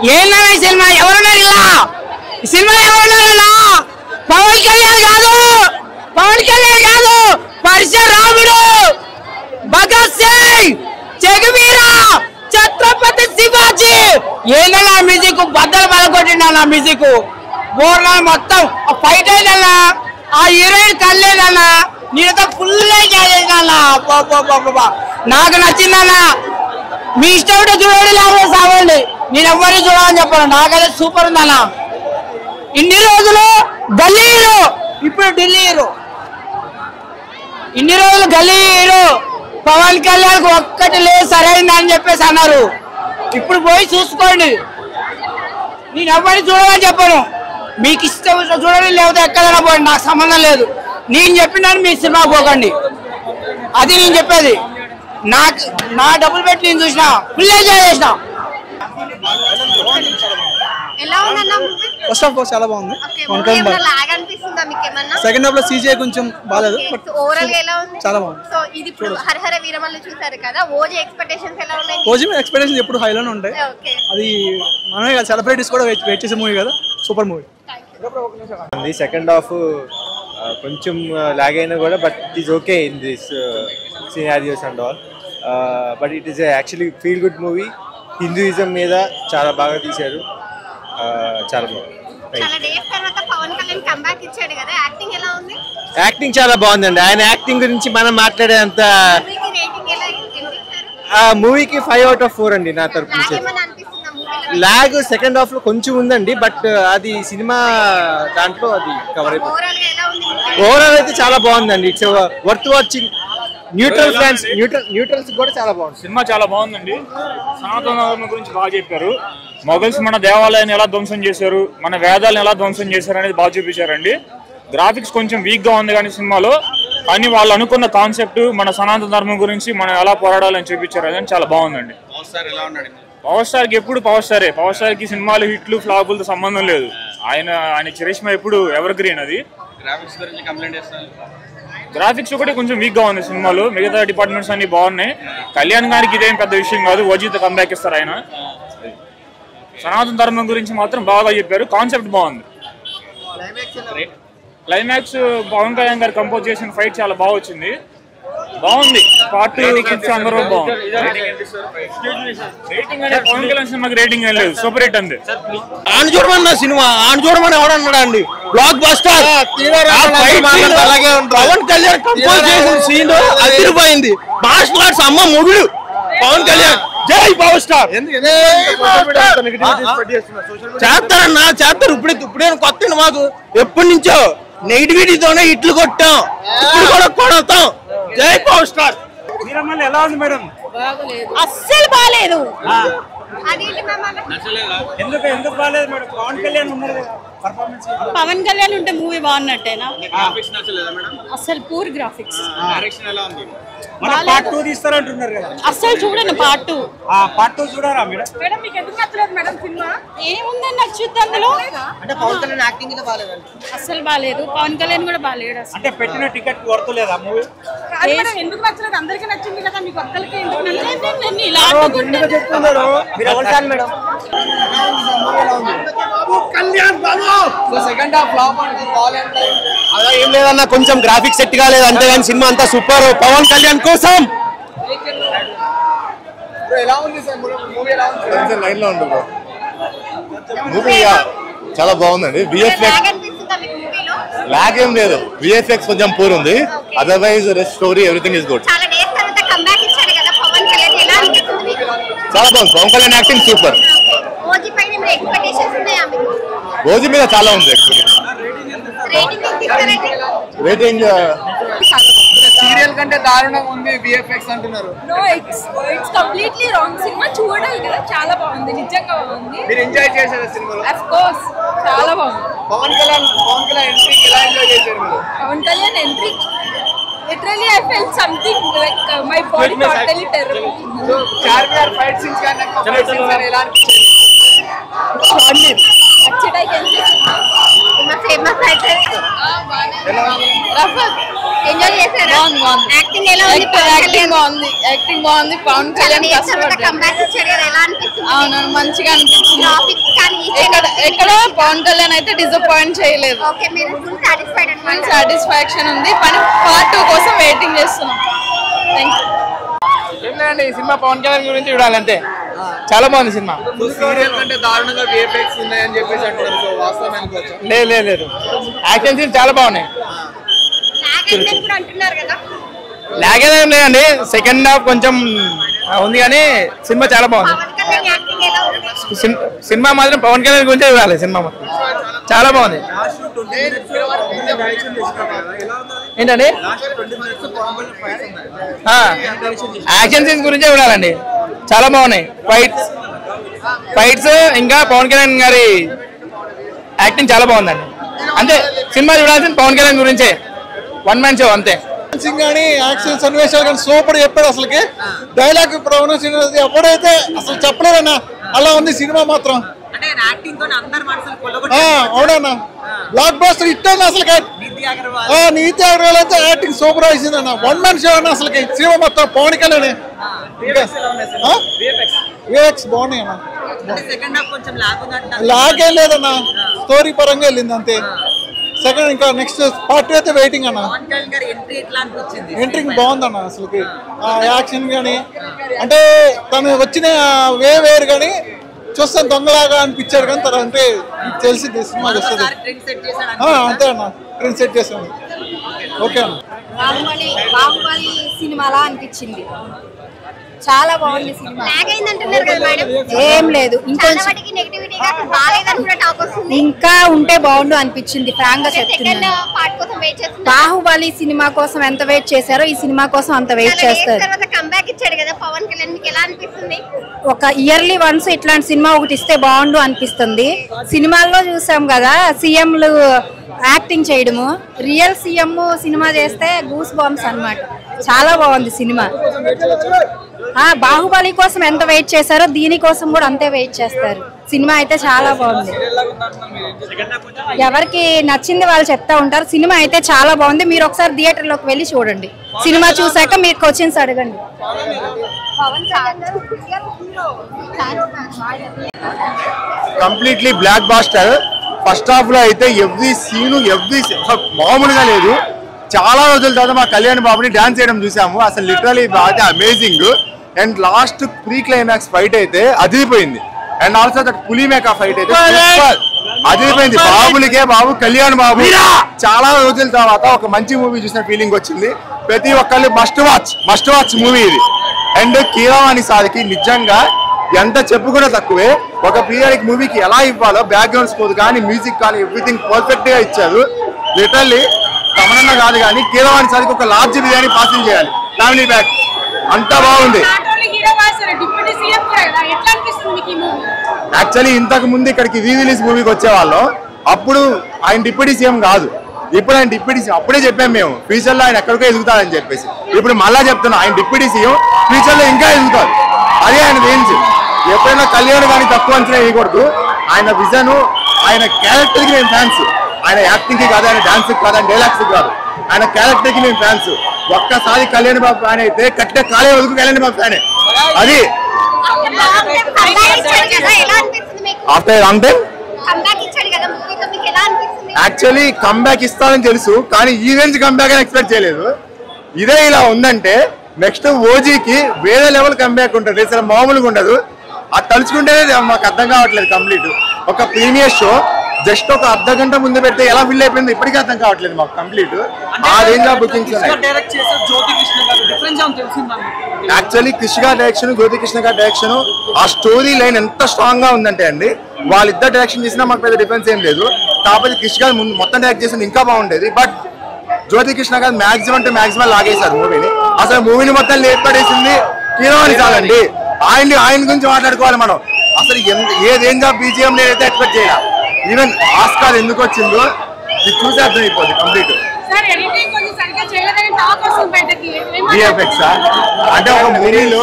ఏంటన్నా ఈ సినిమా? ఎవరున్నారు ఇలా? ఈ సినిమా ఎవరున్నారన్నా? పవన్ కళ్యాణ్ కాదు, పవన్ కళ్యాణ్ కాదు, పరశురాముడు, భగత్ సింగ్, జగవీరా, ఛత్రపతి శివాజీ. ఏంటన్నా మ్యూజిక్? బద్దలు పలకొట్టిండన్నా మ్యూజిక్. బోర్నా మొత్తం ఫైట్ అయిందన్నా. ఆ హీరోయిన్ కల్లేదన్నా. నేనైతే ఫుల్ చేసేదన్నా. నాకు నచ్చిందన్నా. మీ ఇష్టం చూడండి, లేకపోతే సాగండి. నేను ఎవరిని చూడాలని చెప్పాను. నాకైతే సూపర్ ఉందన్నా. ఇన్ని రోజులు గల్లీ హీరో, ఇప్పుడు ఢిల్లీ హీరో. ఇన్ని రోజులు గల్లీ హీరో. పవన్ కళ్యాణ్ ఒక్కటి లేదు సరైందని చెప్పేసి అన్నారు. ఇప్పుడు పోయి చూసుకోండి. నేను ఎవరిని చూడాలని చెప్పాను. మీకు ఇష్టం చూడండి, లేకపోతే ఎక్కడైనా పోండి, నాకు సంబంధం లేదు. నేను చెప్పినాను మీ సినిమా పోకండి. అది నేను చెప్పేది. నా డబ్బులు పెట్టి నేను చూసిన, ఫుల్ ఎంజాయ్ చేసిన. ఫస్ట్ హాఫ్ చాలా బాగుంది. సెకండ్ హాఫ్ లో సీజీ కొంచెం బాగాలేదు, చాలా బాగుంది. ఓజీ ఎక్స్పెక్టేషన్ ఎప్పుడు హైలోనే ఉంటాయి. అది మనమే కదా, సెలబ్రిటీస్ కూడా వెయిట్ చేసే మూవీ కదా, సూపర్ మూవీ. సెకండ్ హాఫ్ కొంచెం లాగ్ అయినా కూడా, but it is okay in this scenarios and all. But it is actually feel good movie. Hinduism మీద చాలా బాగా తీశారు, చాలా బాగుంది. యాక్టింగ్ చాలా బాగుందండి. ఆయన యాక్టింగ్ గురించి మనం మాట్లాడేంత మూవీకి 5 out of 4 అండి నా తరపు నుంచి. లాగ్ సెకండ్ హాఫ్ లో కొంచెం ఉందండి, బట్ అది సినిమా దాంట్లో అది కవర్ అయిపోతుంది. ఓవరాల్ అయితే చాలా బాగుందండి. It's worth watching. Neutral fans, neutrals కూడా చాలా బాగుంది. సినిమా చాలా బాగుందండి. సనాతన ధర్మం గురించి బాగా చెప్పారు. మొఘల్స్ మన దేవాలయాన్ని ఎలా ధ్వంసం చేశారు, మన వేదాలను ఎలా ధ్వంసం చేశారు అనేది బాగా చూపించారండి. గ్రాఫిక్స్ కొంచెం వీక్ గా ఉంది కానీ సినిమాలో, కానీ వాళ్ళు అనుకున్న కాన్సెప్ట్ మన సనాతన ధర్మం గురించి మనం ఎలా పోరాడాలని చూపించారు. అదని చాలా బాగుందండి. పవర్ స్టార్ కి ఎప్పుడు పవర్ స్టారే. పవర్ స్టార్ కి సినిమాలు హిట్లు ఫ్లాపులతో సంబంధం లేదు. ఆయన చరిష్మా ఎప్పుడు ఎవర్ గ్రీన్. అది గ్రాఫిక్స్ ఒకటి కొంచెం వీక్ గా ఉంది సినిమాలో. మిగతా డిపార్ట్మెంట్స్ అన్ని బాగున్నాయి. కళ్యాణ్ గారికి ఇదేం పెద్ద విషయం కాదు. ఓజీతో కంబ్యాక్ ఇస్తారు ఆయన. సనాతన ధర్మం గురించి మాత్రం బాగా చెప్పారు. కాన్సెప్ట్ బాగుంది. క్లైమాక్స్ పవన్ కళ్యాణ్ గారు కంపోజ్ చేసిన ఫైట్ చాలా బాగా వచ్చింది. బాగుంది. పార్ట్ 2 అందరూ బాగుంది. రేటింగ్ అంటే పవన్ కళ్యాణ్ సినిమాకి రేటింగ్ ఏం లేదు, సూపర్ హిట్ అంది. ఆన్ చూడమన్నా సినిమా, ఆన్ చూడమని ఎవడన్నాడా అండి? Blockbuster. Pavan Kalyan compose చేసిన సీన్ అదిరిపోయింది. మార్షల్ ఆర్ట్స్ అమ్మ మొగుడు పవన్ కళ్యాణ్. జై పవర్ స్టార్. చేస్తారన్నా, చేస్తారు. ఇప్పుడే కొత్త మాకు ఎప్పటి నుంచో నెగిటివిటీతోనే ఇట్లు కొట్టాం, ఇప్పుడు కూడా కొడతాం. జై పవర్ స్టార్. ఎలా ఉంది మేడం? అస్సలు బాలేదు. ఎందుకు బాలేదు మేడం? పవన్ కళ్యాణ్ ఉన్నారు కదా, పవన్ కళ్యాణ్ ఉంటే మూవీ బాగున్నట్టేనా? అసలు పూర్ గ్రాఫిక్స్. పార్ట్ 2 తీస్తారంటున్నారు కదా. అస్సలు చూడండి పార్ట్ 2. పార్ట్ 2 చూడారా మేడం? మేడం మీకు ఎందుకు నచ్చలేదు మేడం సినిమా? ఏముందని నచ్చుద్ది అందులో? అంటే పవన్ కళ్యాణ్ యాక్టింగ్ కూడా బాలేదు. అస్సలు బాలేదు. పవన్ కళ్యాణ్ కూడా బాలేడు. అంటే పెట్టిన టికెట్ వర్త్ లేదా మూవీ? ఎందుకు నచ్చలేదు? అందరికీ నచ్చింది కదా, మీకు ఒక్కరికి ఎందుకు నచ్చలేదు? సెకండ్ హాఫ్ ఫ్లాప్ అంటే అలా ఏం లేదన్నా, కొంచెం గ్రాఫిక్స్ సెట్ కాలేదు అంతేగాని సినిమా అంతా సూపర్. పవన్ కళ్యాణ్ కోసం ఎలా ఉంది సార్ మూవీ? ఎలా ఉంది? లైన్ లో ఉండదు మూవీ చాలా బాగుందండి. లాగ్ ఏం లేదు, విఎఫ్ఎక్స్ కొంచెం పూర్ ఉంది. Otherwise story everything is good. చాలా బాగుంది. Pavan Kalyan acting super. OG మీద చాలా ఉంది. రేటింగ్ సీరియల్ కంటే దారుణంగా ఉంది విఎఫ్ఎక్స్ అంటున్నారు. No, it's completely wrong. సినిమా చూడాలి కదా, చాలా బాగుంది, నిజంగా బాగుంది. మీరు ఎంజాయ్ చేశారా సినిమాలో? ఆఫ్ కోర్స్ చాలా బాగుంది. పవన్ కళ్యాణ్ ఎంట్రీ ఎలా ఎంజాయ్ చేశారు మీరు? Pavan Kalyan entry literally I felt something like my body totally terrible. So Charmiar fight scenes కానీ fight scenes కానీ ఎలా అనిపించింది? Actually I can say my famous fighter Rafat enjoy చేశారా? యాక్టింగ్ ఎలా ఉంది? యాక్టింగ్ బాగుంది. పవన్ కళ్యాణ్ కష్టపడ్డాడు. కంబ్యాక్ ఇచ్చారు కదా, ఎలా అనిపిస్తుంది? అవును మంచిగా అనిపించింది. ఎక్కడ పవన్ కళ్యాణ్ అయితే డిసప్పాయింట్ చేయలేదు. సాటిస్ఫాక్షన్ ఉంది. పార్ట్ 2 కోసం వెయిటింగ్ చేస్తున్నాం. ఏంటండి ఈ సినిమా పవన్ కళ్యాణ్ గురించి చూడాలి అంతే. చాలా బాగుంది సినిమా. లేదు యాక్షన్ సీన్ చాలా బాగున్నాయి. లాగ్ ఏం లేదండి. సెకండ్ హాఫ్ కొంచెం ఉంది కానీ సినిమా చాలా బాగుంది. సినిమా మాత్రం పవన్ కళ్యాణ్ గురించే చూడాలి. సినిమా మాత్రం చాలా బాగుంది. ఏంటండి యాక్షన్ సీన్స్ గురించే చూడాలండి. చాలా బాగున్నాయి ఫైట్స్ ఇంకా పవన్ కళ్యాణ్ గారి యాక్టింగ్ చాలా బాగుందండి. అంతే సినిమా చూడాల్సింది పవన్ కళ్యాణ్ గురించే. వన్ మ్యాన్ షో అంతే. కానీ యాక్షన్ సన్నివేశాలు కానీ సూపర్ చెప్పాడు. అసలుకి డైలాగ్ ప్రొనౌన్సియేషన్ ఎప్పుడైతే అసలు చెప్పలేదన్నా అలా ఉంది సినిమా మాత్రం. అవునన్నా బ్లాక్ బాస్టర్ ఇట్టండి. అసలు నీతి అగర్వాల్ అయితే యాక్టింగ్ సూపర్ వేసింది అన్న. వన్ మ్యాన్ షో అన్న. అసలు సినిమా మొత్తం పవన్ కళ్యాణ్ బాగున్నాయి అన్న. లాగ్ ఏం లేదన్నా. స్టోరీ పరంగా వెళ్ళింది అంతే. సెకండ్ ఇంకా నెక్స్ట్ పార్ట్ అయితే వెయిటింగ్ అన్న. ఎంట్రింగ్ బాగుందన్న. అసలుకి యాక్షన్ కానీ అంటే తను వచ్చిన వేరు కానీ చూస్తాను దొంగలాగా అనిపించారు కానీ తను అంటే తెలిసింది సినిమా వస్తుంది అంతే అన్న. ట్రెండ్ సెట్ చేసాను. ఓకే అన్న. బాహుబలి సినిమాలా అనిపించింది. చాలా బాగుంది సినిమా. ఏం లేదు ఇంకా ఉంటే బాగుండు అనిపించింది. ఫ్రాంక్ గా చెప్తున్నాను. బాహుబలి సినిమా కోసం ఎంత వెయిట్ చేశారో ఈ సినిమా కోసం అంత వెయిట్ చేస్తారు. ఒక ఇయర్లీ వన్స్ ఇట్లాంటి సినిమా ఒకటి ఇస్తే బాగుండు అనిపిస్తుంది. సినిమాల్లో చూసాం కదా సీఎంలు యాక్టింగ్ చేయడము. రియల్ సీఎం సినిమా చేస్తే గూస్ బాంబ్స్ అన్నమాట. చాలా బాగుంది సినిమా. బాహుబలి కోసం ఎంత వెయిట్ చేశారో దీనికోసం కూడా అంతే వెయిట్ చేస్తారు. సినిమా అయితే చాలా బాగుంది. ఎవరికి నచ్చింది వాళ్ళు చెప్తా ఉంటారు. సినిమా అయితే చాలా బాగుంది. మీరు ఒకసారి థియేటర్ లోకి వెళ్ళి చూడండి. సినిమా చూసాక మీరు క్వశ్చన్స్ అడగండి. Completely blockbuster. First half లో అయితే ఎవ్రీ సీను మామూలుగా లేదు. చాలా రోజుల తర్వాత మా కళ్యాణ్ బాబుని డాన్స్ చేయడం చూసాము. అసలు లిటరలీ బాగా amazing. And last pre climax fight అయితే అదిరిపోయింది. అండ్ ఆల్సో దట్ పులి మేక ఫైట్ అయితే అదిరిపోయింది. బాబులకే బాబు కళ్యాణ్ బాబు చాలా రోజుల తర్వాత ఒక మంచి మూవీ చూసిన ఫీలింగ్ వచ్చింది. ప్రతి ఒక్కళ్ళు మస్ట్ వాచ్ మూవీ ఇది. అండ్ కీరవాణి సార్కి నిజంగా ఎంత చెప్పుకున్నా తక్కువే. ఒక పీరియడ్ మూవీకి ఎలా ఇవ్వాలో బ్యాక్గ్రౌండ్ స్కోర్ కానీ మ్యూజిక్ కానీ ఎవ్రీథింగ్ పర్ఫెక్ట్ గా ఇచ్చారు. లిటరల్లీ తమనన్న కాదు కానీ కీరవాణి సార్కి ఒక లార్జ్ బిర్యానీ పార్సిల్ చేయాలి ఫ్యామిలీ బ్యాగ్. అంతా బాగుంది. యాక్చువల్లీ ఇంతకు ముందు ఇక్కడికి రీ రిలీజ్ మూవీకి వచ్చేవాళ్ళం. అప్పుడు ఆయన డిప్యూటీ సీఎం కాదు. ఇప్పుడు ఆయన డిప్యూటీ సీఎం. అప్పుడే చెప్పాము మేము ఫ్యూచర్ లో ఆయన ఎక్కడికో ఎదుగుతాడని చెప్పేసి. ఇప్పుడు మళ్ళా చెప్తున్నాం ఆయన డిప్యూటీ సీఎం ఫ్యూచర్ లో ఇంకా ఎదుగుతాడు. అదే ఆయన రేంజ్. ఎప్పుడైనా కళ్యాణ్ కానీ తక్కువ అంచనా వేయకూడదు. ఆయన విజన్ ఆయన క్యారెక్టర్ కి మేము ఫ్యాన్స్. ఆయన యాక్టింగ్ కి కాదు, ఆయన డాన్స్ కి కాదు, ఆయన డైలాగ్స్ కి కాదు, ఆయన క్యారెక్టర్ కి మేము ఫ్యాన్స్. ఒక్కసారి కళ్యాణ్ బాబు ఫ్యాన్ అయితే కట్టే కాలే వరకు కళ్యాణ్ బాబు ఫ్యానే. అది after long time actually comeback ఇస్తానని తెలుసు కానీ ఈ రేంజ్ కంబ్యాక్ అని ఎక్స్పెక్ట్ చేయలేదు. ఇదే ఇలా ఉందంటే నెక్స్ట్ ఓజీకి వేరే లెవెల్ కంబ్యాక్ ఉంటుంది. అసలు మామూలుగా ఉండదు. అది తలుచుకుంటేనే మాకు అర్థం కావట్లేదు. కంప్లీట్ ఒక ప్రీమియర్ షో జస్ట్ ఒక అర్ధ గంట ముందు పెడితే ఎలా ఫిల్ అయిపోయింది ఇప్పటికీ అర్థం కావట్లేదు మాకు. కంప్లీట్ ఆ రేంజ్ ఆఫ్ బుకింగ్స్ యాక్చువల్లీ కృషి గారి డైరెక్షన్, జ్యోతికృష్ణ గారి డైరెక్షన్, ఆ స్టోరీ లైన్ ఎంత స్ట్రాంగ్ గా ఉందంటే అండి వాళ్ళిద్దరు డైరెక్షన్ చేసినా మాకు పెద్ద డిఫరెన్స్ ఏం లేదు. కాకపోతే కృషి గారు ముందు మొత్తం డైరెక్ట్ చేసింది ఇంకా బాగుండేది. బట్ జ్యోతికృష్ణ గారు మాక్సిమం అంటే మాక్సిమం లాగేశారు మూవీని. అసలు మూవీని మొత్తం లేపడేసింది కీరవాణి చాలండి. ఆయన గురించి మాట్లాడుకోవాలి మనం. అసలు ఏ రేంజ్ ఆఫ్ బీజిఎం నేనైతే ఎక్స్పెక్ట్ చేయాలి. ఈవెన్ ఆస్కార్ ఎందుకు వచ్చిందో ఇది చూసి అర్థమైపోద్ది కంప్లీట్. విఎఫ్ఎక్స్ అంటే ఒక మూవీలో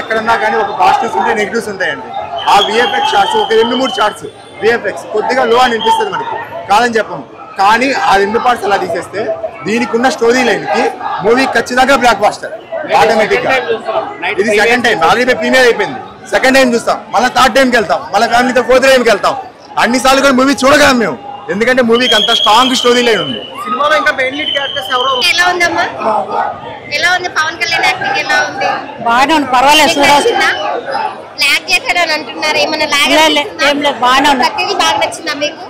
ఎక్కడన్నా కానీ ఒక పాజిటివ్స్ ఉంటాయి, నెగిటివ్స్ ఉంటాయండి. ఆ విఎఫ్ఎక్స్ షార్ట్స్ ఒక 2-3 షార్ట్స్ విఎఫ్ఎక్స్ కొద్దిగా లో అని అనిపిస్తుంది మనకి, కాదని చెప్పము. కానీ ఆ 2 పార్ట్స్ అలా తీసేస్తే దీనికి ఉన్న స్టోరీ లైన్ కి మూవీ ఖచ్చితంగా బ్లాక్ బాస్టర్ ఆటోమేటిక్ గా. ఇది సెకండ్ టైం ఆల్రెడీ ప్రీమియర్ అయిపోయింది. సెకండ్ టైం చూస్తాం, మళ్ళీ థర్డ్ టైంకి వెళ్తాం, మళ్ళీ ఫ్యామిలీతో ఫోర్త్ టైంకి వెళ్తాం. అన్నిసార్లు కూడా మూవీ చూడగలం మేము, ఎందుకంటే మూవీకి అంత స్ట్రాంగ్ స్టోరీ లైన్ ఉంది. సినిమాలో ఇంకా మెయిన్ లీడ్ క్యారెక్టర్స్ ఎవరో ఎలా ఉందమ్మా? ఎలా ఉంది పవన్ కళ్యాణ్ యాక్టింగ్ ఎలా ఉంది? బాగానే ఉంది, పర్వాలేదు. లాగ్ చేశారని అంటున్నారు, ఏమన్నా లాగ్? ఏం లేదు, బాగానే ఉంది. ప్రతిదీ బాగా నచ్చిందా మీకు?